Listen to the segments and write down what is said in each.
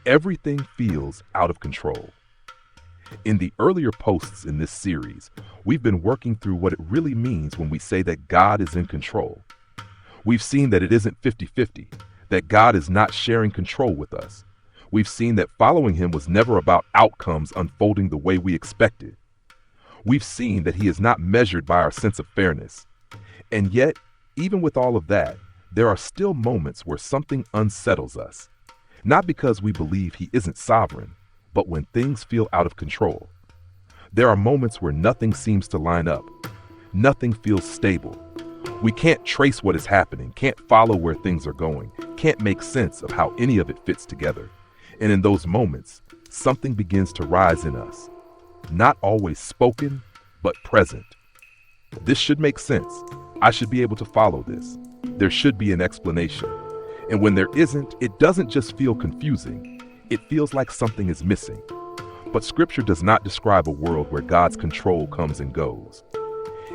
Everything feels out of control. In the earlier posts in this series, we've been working through what it really means when we say that God is in control. We've seen that it isn't 50-50, that God is not sharing control with us. We've seen that following him was never about outcomes unfolding the way we expected. We've seen that he is not measured by our sense of fairness. And yet, even with all of that, there are still moments where something unsettles us. Not because we believe he isn't sovereign, but when things feel out of control. There are moments where nothing seems to line up. Nothing feels stable. We can't trace what is happening, can't follow where things are going, can't make sense of how any of it fits together. And in those moments, something begins to rise in us. Not always spoken, but present. This should make sense. I should be able to follow this. There should be an explanation. And when there isn't, it doesn't just feel confusing. It feels like something is missing. But Scripture does not describe a world where God's control comes and goes.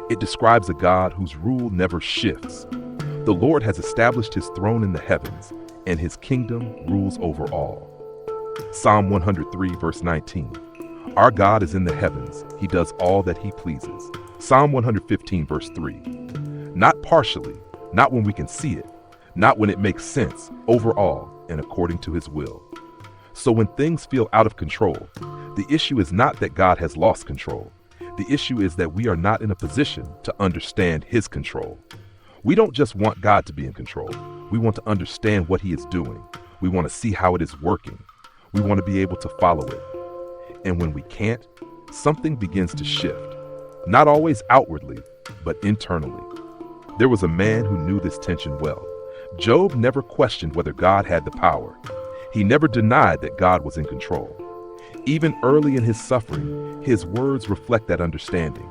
It describes a God whose rule never shifts. The Lord has established his throne in the heavens, and his kingdom rules over all. Psalm 103, verse 19. Our God is in the heavens. He does all that he pleases. Psalm 115, verse 3. Not partially, not when we can see it, not when it makes sense, overall and according to his will. So when things feel out of control, the issue is not that God has lost control. The issue is that we are not in a position to understand his control. We don't just want God to be in control. We want to understand what he is doing. We want to see how it is working. We want to be able to follow it. And when we can't, something begins to shift. Not always outwardly, but internally. There was a man who knew this tension well. Job never questioned whether God had the power. He never denied that God was in control. Even early in his suffering, his words reflect that understanding.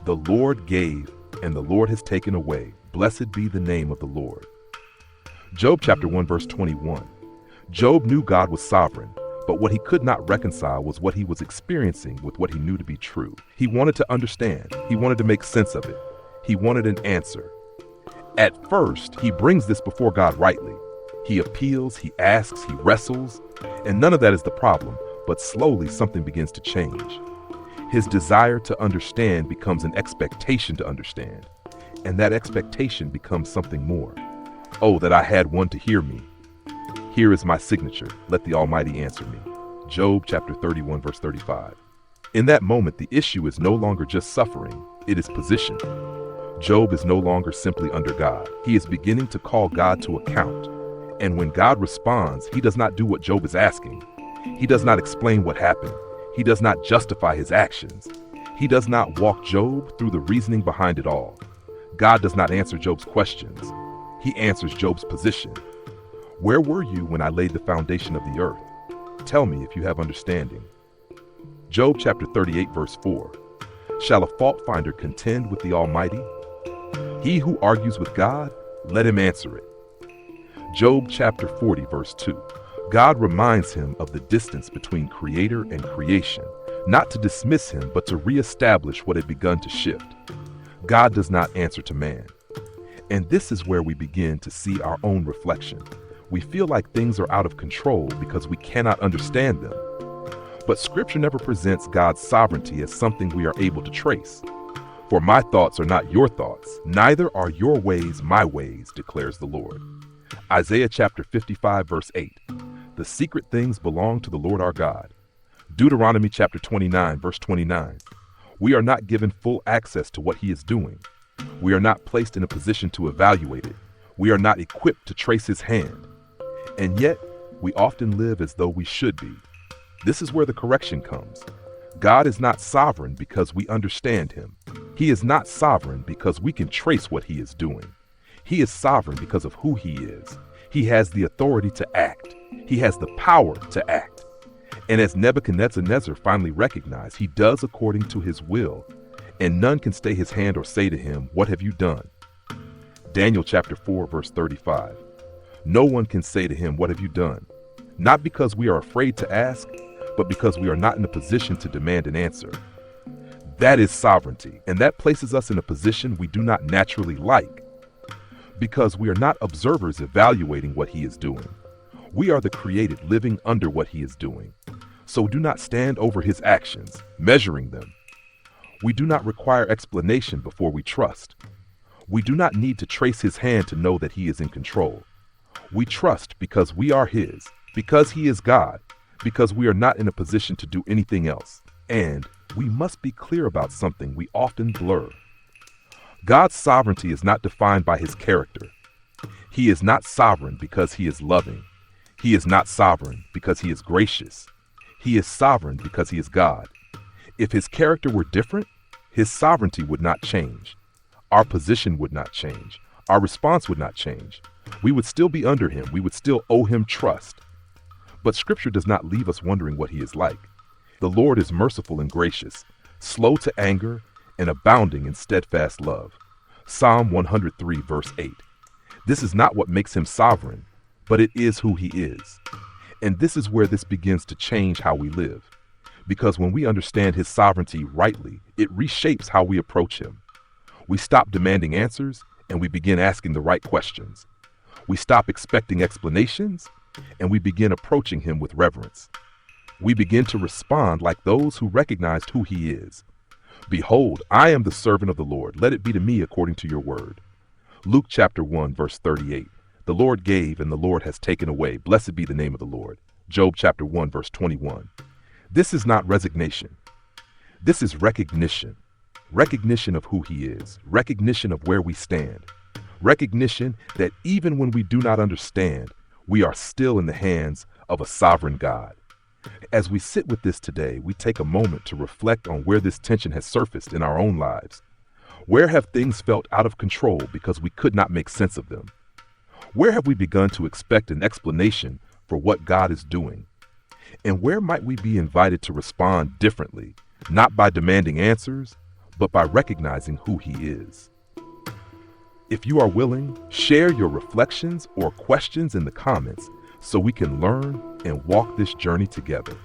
The Lord gave, and the Lord has taken away. Blessed be the name of the Lord. Job chapter 1, verse 21. Job knew God was sovereign, but what he could not reconcile was what he was experiencing with what he knew to be true. He wanted to understand. He wanted to make sense of it. He wanted an answer. At first, he brings this before God rightly. He appeals, he asks, he wrestles, and none of that is the problem, but slowly something begins to change. His desire to understand becomes an expectation to understand, and that expectation becomes something more. Oh, that I had one to hear me. Here is my signature. Let the Almighty answer me. Job chapter 31, verse 35. In that moment, the issue is no longer just suffering. It is position. Job is no longer simply under God. He is beginning to call God to account. And when God responds, he does not do what Job is asking. He does not explain what happened. He does not justify his actions. He does not walk Job through the reasoning behind it all. God does not answer Job's questions. He answers Job's position. Where were you when I laid the foundation of the earth? Tell me if you have understanding. Job chapter 38, verse 4. Shall a fault finder contend with the Almighty? He who argues with God, let him answer it. Job chapter 40, verse 2. God reminds him of the distance between creator and creation, not to dismiss him, but to reestablish what had begun to shift. God does not answer to man. And this is where we begin to see our own reflection. We feel like things are out of control because we cannot understand them. But Scripture never presents God's sovereignty as something we are able to trace. For my thoughts are not your thoughts, neither are your ways my ways, declares the Lord. Isaiah chapter 55, verse 8. The secret things belong to the Lord our God. Deuteronomy chapter 29, verse 29. We are not given full access to what he is doing. We are not placed in a position to evaluate it. We are not equipped to trace his hand. And yet, we often live as though we should be. This is where the correction comes. God is not sovereign because we understand him. He is not sovereign because we can trace what he is doing. He is sovereign because of who he is. He has the authority to act. He has the power to act. And as Nebuchadnezzar finally recognized, he does according to his will, and none can stay his hand or say to him, "What have you done?" Daniel chapter 4, verse 35. No one can say to him, "What have you done?" Not because we are afraid to ask, but because we are not in a position to demand an answer. That is sovereignty, and that places us in a position we do not naturally like, because we are not observers evaluating what he is doing. We are the created living under what he is doing. So do not stand over his actions, measuring them. We do not require explanation before we trust. We do not need to trace his hand to know that he is in control. We trust because we are his, because he is God, because we are not in a position to do anything else. And we must be clear about something we often blur. God's sovereignty is not defined by his character. He is not sovereign because he is loving. He is not sovereign because he is gracious. He is sovereign because he is God. If his character were different, his sovereignty would not change. Our position would not change. Our response would not change. We would still be under him. We would still owe him trust. But Scripture does not leave us wondering what he is like. The Lord is merciful and gracious, slow to anger, and abounding in steadfast love. Psalm 103, verse 8. This is not what makes him sovereign, but it is who he is. And this is where this begins to change how we live. Because when we understand his sovereignty rightly, it reshapes how we approach him. We stop demanding answers, and we begin asking the right questions. We stop expecting explanations, and we begin approaching him with reverence. We begin to respond like those who recognized who he is. Behold, I am the servant of the Lord. Let it be to me according to your word. Luke chapter 1, verse 38. The Lord gave, and the Lord has taken away. Blessed be the name of the Lord. Job chapter 1, verse 21. This is not resignation. This is recognition. Recognition of who he is. Recognition of where we stand. Recognition that even when we do not understand, we are still in the hands of a sovereign God. As we sit with this today, we take a moment to reflect on where this tension has surfaced in our own lives. Where have things felt out of control because we could not make sense of them? Where have we begun to expect an explanation for what God is doing? And where might we be invited to respond differently, not by demanding answers, but by recognizing who he is? If you are willing, share your reflections or questions in the comments so we can learn and walk this journey together.